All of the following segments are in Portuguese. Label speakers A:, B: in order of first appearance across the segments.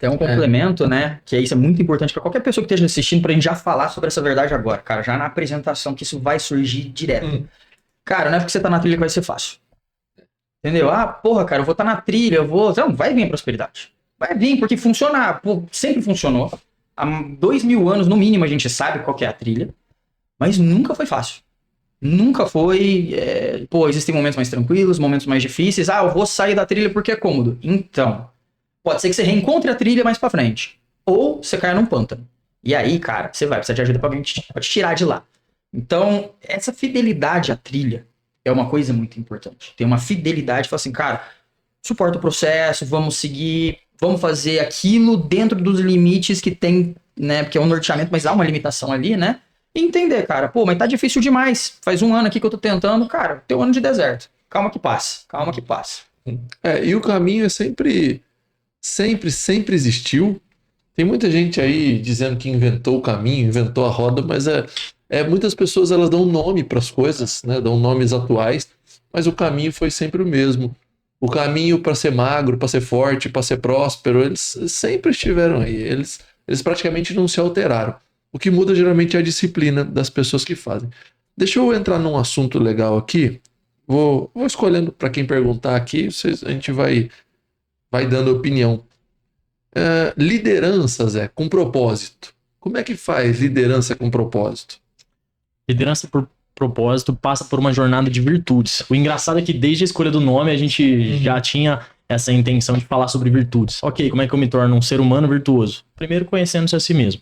A: Tem um complemento, né? Que isso é muito importante para qualquer pessoa que esteja assistindo, pra gente já falar sobre essa verdade agora, cara. Já na apresentação, que isso vai surgir direto. Cara, não é porque você tá na trilha que vai ser fácil. Entendeu? Ah, porra, cara, eu vou estar na trilha, eu vou... Não, vai vir a prosperidade. Vai vir, porque funcionar. Pô, sempre funcionou. Há 2000 anos, no mínimo, a gente sabe qual que é a trilha. Mas nunca foi fácil. Nunca foi... Pô, existem momentos mais tranquilos, momentos mais difíceis. Ah, eu vou sair da trilha porque é cômodo. Então, pode ser que você reencontre a trilha mais pra frente. Ou você caia num pântano. E aí, cara, você vai precisar de ajuda pra alguém te tirar de lá. Então, essa fidelidade à trilha é uma coisa muito importante. Tem uma fidelidade, fala assim, cara, suporta o processo, vamos seguir, vamos fazer aquilo dentro dos limites que tem, né? Porque é um norteamento, mas há uma limitação ali, né? E entender, cara, pô, mas tá difícil demais. Faz um ano aqui que eu tô tentando, cara, tem um ano de deserto. Calma que passa, calma que passa.
B: E o caminho é sempre existiu. Tem muita gente aí dizendo que inventou o caminho, inventou a roda, mas muitas pessoas elas dão nome para as coisas, né? Dão nomes atuais, mas o caminho foi sempre o mesmo. O caminho para ser magro, para ser forte, para ser próspero, eles sempre estiveram aí. Eles praticamente não se alteraram. O que muda geralmente é a disciplina das pessoas que fazem. Deixa eu entrar num assunto legal aqui. Vou escolhendo para quem perguntar aqui, a gente vai dando opinião. Liderança, Zé, com propósito. Como é que faz liderança com propósito?
C: Liderança por propósito passa por uma jornada de virtudes. O engraçado é que desde a escolha do nome a gente já tinha essa intenção de falar sobre virtudes. Ok, como é que eu me torno um ser humano virtuoso? Primeiro, conhecendo-se a si mesmo.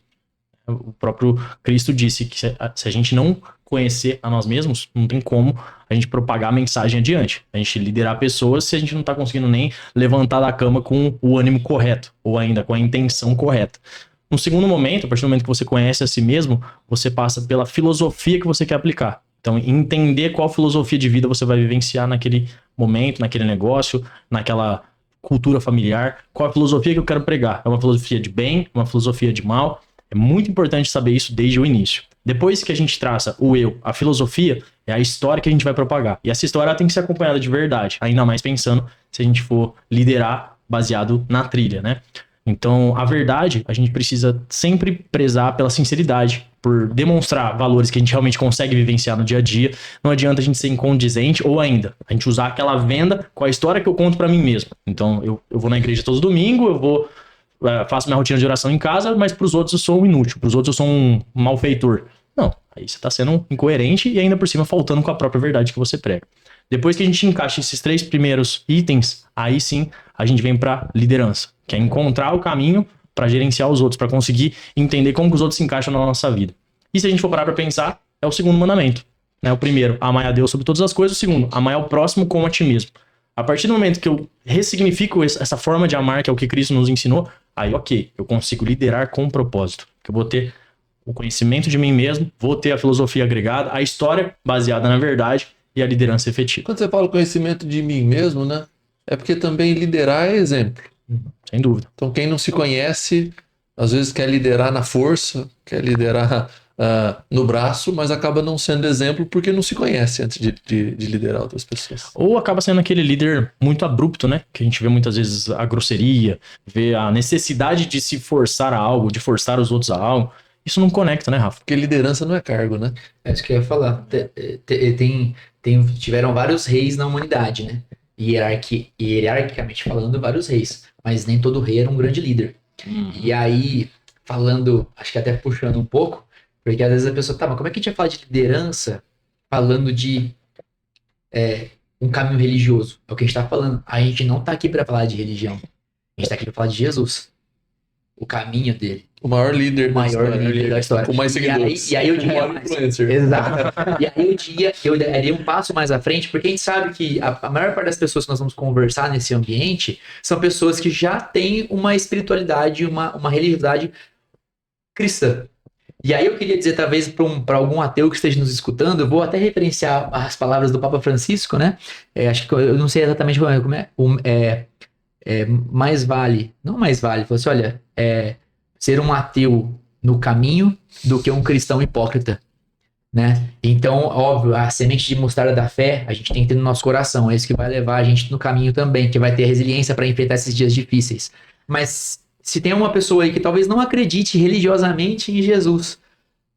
C: O próprio Cristo disse que se a gente não conhecer a nós mesmos, não tem como a gente propagar a mensagem adiante. A gente liderar pessoas se a gente não está conseguindo nem levantar da cama com o ânimo correto, ou ainda com a intenção correta. No segundo momento, a partir do momento que você conhece a si mesmo, você passa pela filosofia que você quer aplicar. Então, entender qual filosofia de vida você vai vivenciar naquele momento, naquele negócio, naquela cultura familiar, qual a filosofia que eu quero pregar. É uma filosofia de bem, uma filosofia de mal. É muito importante saber isso desde o início. Depois que a gente traça o eu, a filosofia, é a história que a gente vai propagar. E essa história tem que ser acompanhada de verdade, ainda mais pensando se a gente for liderar baseado na trilha, né? Então, a verdade, a gente precisa sempre prezar pela sinceridade, por demonstrar valores que a gente realmente consegue vivenciar no dia a dia. Não adianta a gente ser incondizente ou ainda a gente usar aquela venda com a história que eu conto pra mim mesmo. Então, eu vou na igreja todo domingo, faço minha rotina de oração em casa, mas pros outros eu sou um inútil, pros outros eu sou um malfeitor. Não, aí você tá sendo incoerente e ainda por cima faltando com a própria verdade que você prega. Depois que a gente encaixa esses 3 primeiros itens, aí sim a gente vem pra liderança, que é encontrar o caminho para gerenciar os outros, para conseguir entender como que os outros se encaixam na nossa vida. E se a gente for parar para pensar, é o segundo mandamento, né? O primeiro, amar a Deus sobre todas as coisas. O segundo, amar ao próximo como a ti mesmo. A partir do momento que eu ressignifico essa forma de amar, que é o que Cristo nos ensinou, aí ok, eu consigo liderar com propósito. Que eu vou ter o conhecimento de mim mesmo, vou ter a filosofia agregada, a história baseada na verdade e a liderança efetiva.
B: Quando você fala conhecimento de mim mesmo, né? É porque também liderar é exemplo.
C: Sem dúvida.
B: Então quem não se conhece, às vezes quer liderar na força, quer liderar no braço, mas acaba não sendo exemplo porque não se conhece antes de liderar outras pessoas.
C: Ou acaba sendo aquele líder muito abrupto, né? Que a gente vê muitas vezes a grosseria, vê a necessidade de se forçar a algo, de forçar os outros a algo. Isso não conecta, né, Rafa?
B: Porque liderança não é cargo, né?
D: É isso que eu ia falar. Tiveram vários reis na humanidade, né? Hierarquicamente falando, vários reis. Mas nem todo rei era um grande líder. E aí, falando, acho que até puxando um pouco, porque às vezes a pessoa, mas como é que a gente vai falar de liderança falando de um caminho religioso? É o que a gente tá falando. A gente não tá aqui para falar de religião. A gente tá aqui para falar de Jesus. O caminho dele.
B: O maior líder
D: da história.
B: Com mais seguidores.
D: E aí eu diria mais. Exato. E aí eu daria um passo mais à frente, porque a gente sabe que a maior parte das pessoas que nós vamos conversar nesse ambiente são pessoas que já têm uma espiritualidade, uma religiosidade cristã. E aí eu queria dizer, talvez, para algum ateu que esteja nos escutando, eu vou até referenciar as palavras do Papa Francisco, né? Acho que eu não sei exatamente como é. Mais vale, falou assim, olha, ser um ateu no caminho do que um cristão hipócrita, né? Então, óbvio, a semente de mostarda da fé, a gente tem que ter no nosso coração, é isso que vai levar a gente no caminho também, que vai ter resiliência para enfrentar esses dias difíceis. Mas se tem uma pessoa aí que talvez não acredite religiosamente em Jesus,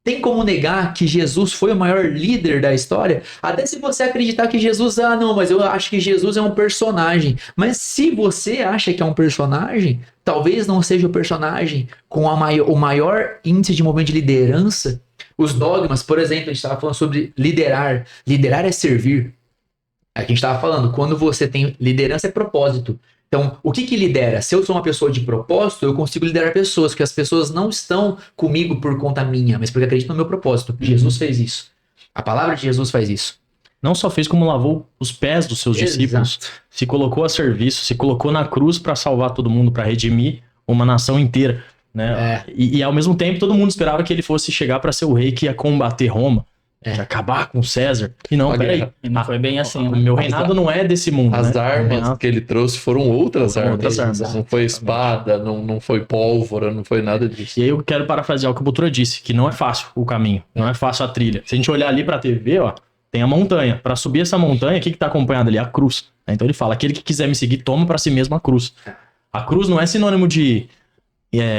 D: tem como negar que Jesus foi o maior líder da história? Até se você acreditar que Jesus, não, mas eu acho que Jesus é um personagem. Mas se você acha que é um personagem, talvez não seja o personagem com o maior índice de movimento de liderança. Os dogmas, por exemplo, a gente estava falando sobre liderar. Liderar é servir. É o que a gente estava falando, quando você tem liderança é propósito. Então, o que lidera? Se eu sou uma pessoa de propósito, eu consigo liderar pessoas, porque as pessoas não estão comigo por conta minha, mas porque acreditam no meu propósito. Jesus fez isso. A palavra de Jesus faz isso.
C: Não só fez, como lavou os pés dos seus discípulos, se colocou a serviço, se colocou na cruz para salvar todo mundo, para redimir uma nação inteira, né? E ao mesmo tempo todo mundo esperava que ele fosse chegar para ser o rei que ia combater Roma, de acabar com César. E não, peraí.
A: E não foi bem assim.
C: O meu reinado não é desse mundo,
B: As
C: né?
B: armas que ele trouxe foram outras armas.
C: Outras armas.
B: Não foi espada, não foi pólvora, não foi nada disso.
C: E aí eu quero parafrasear o que o Botura disse, que não é fácil o caminho, não é fácil a trilha. Se a gente olhar ali pra TV, ó, tem a montanha. Para subir essa montanha, o que tá acompanhado ali? A cruz. Então ele fala, aquele que quiser me seguir, toma para si mesmo a cruz. A cruz não é sinônimo de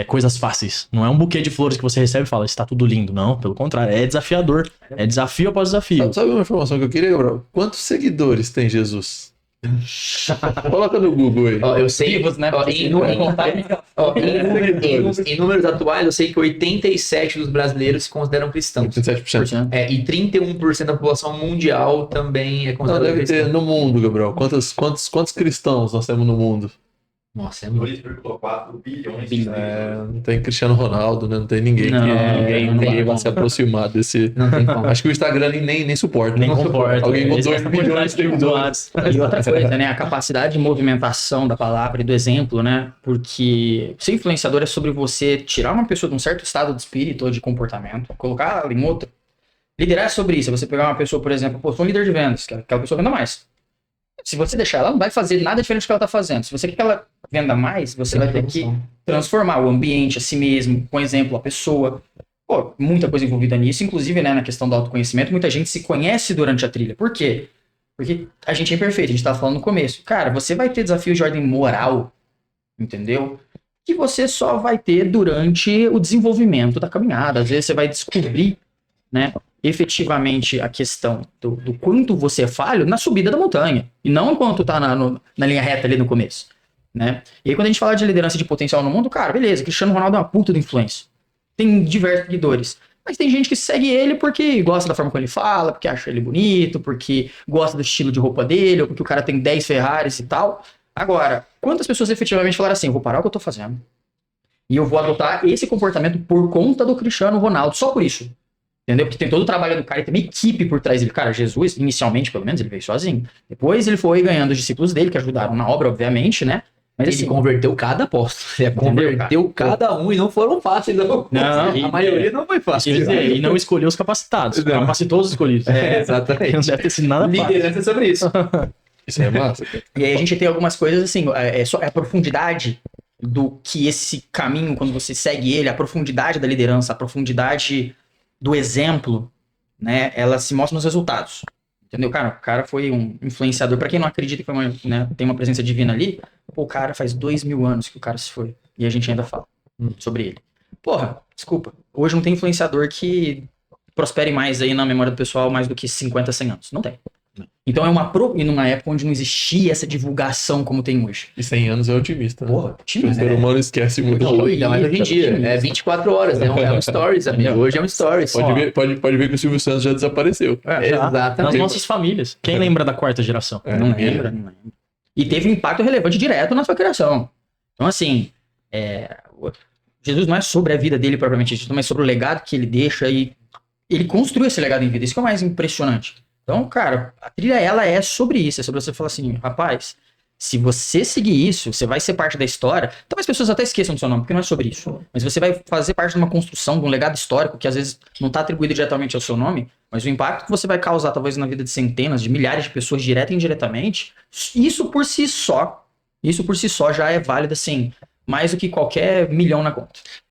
C: coisas fáceis. Não é um buquê de flores que você recebe e fala, está tudo lindo. Não, pelo contrário, é desafiador. É desafio após desafio.
B: Sabe uma informação que eu queria, Gabriel? Quantos seguidores tem Jesus? Coloca no Google aí.
D: Ó, eu sei,
A: Vivos, né?
D: Em números atuais, eu sei que 87% dos brasileiros se consideram cristãos.
B: 87%.
D: E 31% da população mundial também é
B: Não,
D: considerada
B: deve
D: cristã.
B: ter no mundo, Gabriel. Quantos cristãos nós temos no mundo?
D: Nossa, é muito.
E: 2,4 bilhões.
B: Não tem Cristiano Ronaldo, né? Não tem ninguém
A: Não,
B: ninguém
A: não
B: vai se aproximar desse.
D: Não tem como.
B: Acho que o Instagram nem suporta.
C: Nem
B: Não
C: comporta.
B: Alguém com
C: Esse-
B: 2
C: essa
B: milhões
C: quantidade
B: de seguidores.
A: E outra coisa, né? A capacidade de movimentação da palavra e do exemplo, né? Porque ser influenciador é sobre você tirar uma pessoa de um certo estado de espírito ou de comportamento, colocar ela em outro. Liderar é sobre isso. É você pegar uma pessoa, por exemplo, sou um líder de vendas, que aquela pessoa venda mais. Se você deixar ela, não vai fazer nada diferente do que ela está fazendo. Se você quer que ela venda mais, você vai ter que transformar o ambiente, a si mesmo, com exemplo, a pessoa. Pô, muita coisa envolvida nisso, inclusive, né, na questão do autoconhecimento, muita gente se conhece durante a trilha. Por quê? Porque a gente é imperfeito, a gente estava falando no começo. Cara, você vai ter desafios de ordem moral, entendeu? Que você só vai ter durante o desenvolvimento da caminhada. Às vezes você vai descobrir, né, efetivamente a questão do quanto você é falho na subida da montanha. E não enquanto tá na linha reta ali no começo, né? E aí quando a gente fala de liderança de potencial no mundo, cara, beleza, Cristiano Ronaldo é uma puta de influência. Tem diversos seguidores. Mas tem gente que segue ele porque gosta da forma como ele fala, porque acha ele bonito, porque gosta do estilo de roupa dele, ou porque o cara tem 10 Ferraris e tal. Agora, quantas pessoas efetivamente falaram assim, eu vou parar o que eu tô fazendo e eu vou adotar esse comportamento por conta do Cristiano Ronaldo, só por isso? Entendeu? Porque tem todo o trabalho do cara e tem uma equipe por trás dele. Cara, Jesus, inicialmente, pelo menos, ele veio sozinho. Depois ele foi ganhando os discípulos dele, que ajudaram na obra, obviamente, né? Mas
D: Ele
A: assim,
D: converteu cada apóstolo. Ele converteu cada um e não foram fáceis, não.
A: Não,
D: A maioria não foi fácil.
C: E não escolheu os capacitados.
B: Não.
C: Capacitou os escolhidos.
D: Exatamente.
C: Não deve ter sido nada fácil.
D: Liderança é sobre isso.
B: Isso é massa.
A: e aí a gente tem algumas coisas assim, é a profundidade do que esse caminho, quando você segue ele, a profundidade da liderança, a profundidade do exemplo, né, ela se mostra nos resultados. Entendeu? Cara, o cara foi um influenciador. Pra quem não acredita que foi tem uma presença divina ali, pô, o cara faz 2000 anos que o cara se foi. E a gente ainda fala sobre ele. Porra, desculpa. Hoje não tem influenciador que prospere mais aí na memória do pessoal mais do que 50, 100 anos. Não tem. Então e numa época onde não existia essa divulgação como tem hoje.
B: E 100 anos é otimista. Né?
A: Porra, tinha,
B: O ser
A: né?
B: humano esquece muito.
D: Não, ainda mais hoje em dia. É 24 horas. É um stories, amigo. Hoje é um stories.
B: Pode ver que o Silvio Santos já desapareceu.
C: Nas
D: Exatamente.
C: nossas famílias. Quem lembra da quarta geração?
A: Não lembra, não lembra. E teve um impacto relevante direto na sua criação. Então, assim, Jesus não é sobre a vida dele propriamente dito, mas sobre o legado que ele deixa e ele construiu esse legado em vida. Isso que é o mais impressionante. Então, cara, a trilha, ela é sobre isso. É sobre você falar assim, rapaz, se você seguir isso, você vai ser parte da história. Talvez as pessoas até esqueçam do seu nome, porque não é sobre isso. Mas você vai fazer parte de uma construção, de um legado histórico, que às vezes não está atribuído diretamente ao seu nome, mas o impacto que você vai causar, talvez, na vida de centenas, de milhares de pessoas, direta e indiretamente, isso por si só já é válido, assim, mais do que qualquer milhão na conta.